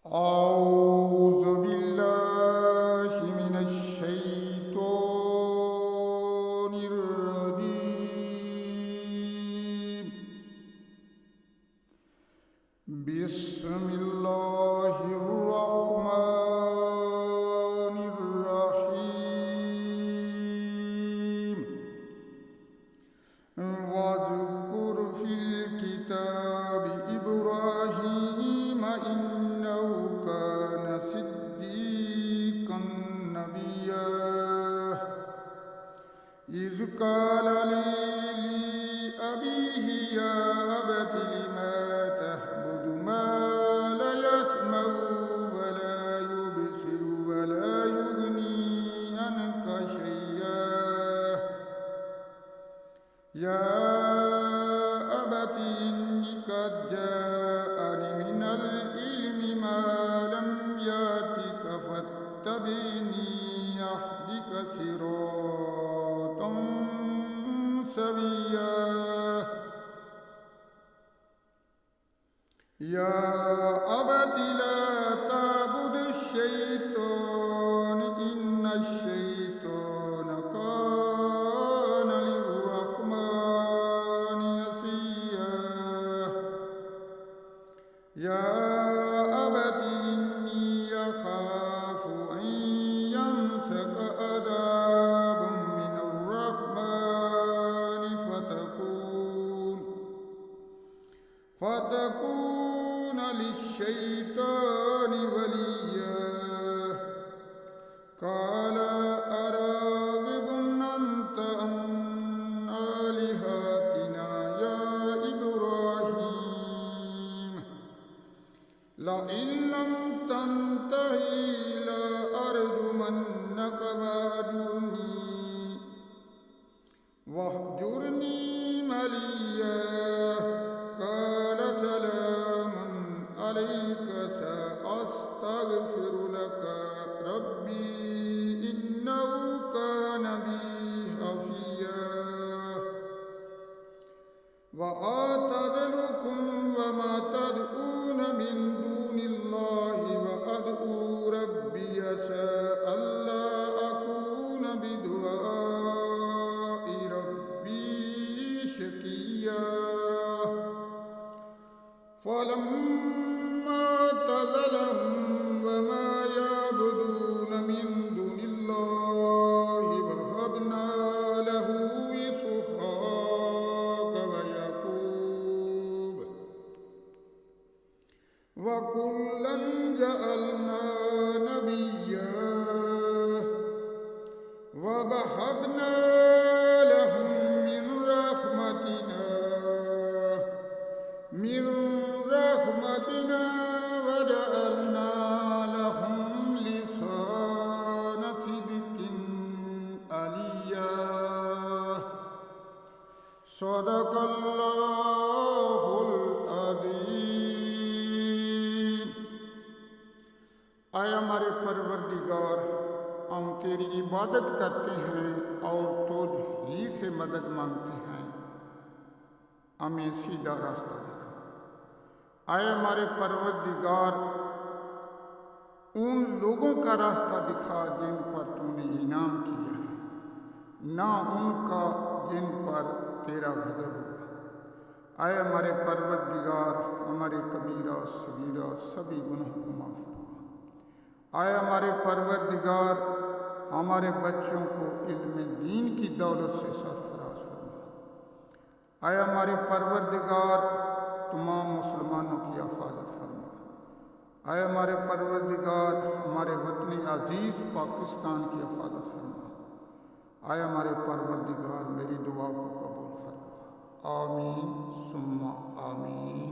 أعوذ بالله من الشيطان الرجيم. بسم الله الرحمن الرحيم. واذكر في الكتاب إبراهيم إنه كان صديقا نبيا إذ قال لأبيه يا أبت لما تعبد ما لا يسمع ولا يبصر ولا يغني عنك شيئا يا أبت إني قد جاءني من العلم ما لم يأتك فاتبعني أهدك صراطا سويا يا أبت لا تعبد الشيطان إن الشيطان كان للرحمن عصيا يا أبت إني أخاف أن يمسك عذاب من الرحمن فتكون للشيطان وليا قال أراغب أنت عن آلهتنا يا إبراهيم لئن لم تنتهي لأرجمنك واهجرني مليا قال سلام عليك سأستغفر لك ربي إنه كان بي حفيا وأعتزلكم وما تدعون من دون الله وأدعو ربي عسى ألا أكون بدعاء ربي شقيا فلما اعتزلهم وما يعبدون من دون الله وهبنا له إسحاق ويعقوب وكلا جعلنا نبيا ووهبنا لهم من رحمتنا وجعلنا لهم لسان صدق عليا صدق الله العظيم. आय हमारे परवरदिगार, हम तेरी इबादत करते हैं और तुझ ही से मदद मांगते हैं, हमें सीधा रास्ता दिखा। आए हमारे परवरदिगार, उन लोगों का रास्ता दिखा जिन पर तूने इनाम किया है, ना उनका जिन पर तेरा गज़ब हुआ। आए हमारे परवरदिगार, हमारे कबीरा सगीरा सभी गुनाहों को माफ़ फरमा। आए हमारे परवरदिगार, हमारे बच्चों को इल्म दीन की दौलत से सरफराज फरमा। आए हमारे परवरदिगार, तमाम मुसलमानों की हिफाजत फरमा। आए हमारे परवरदिगार, हमारे वतन अजीज़ पाकिस्तान की हिफाजत फरमा। आए हमारे परवरदिगार, मेरी दुआ को कबूल फरमा। आमीन सुम्मा आमीन।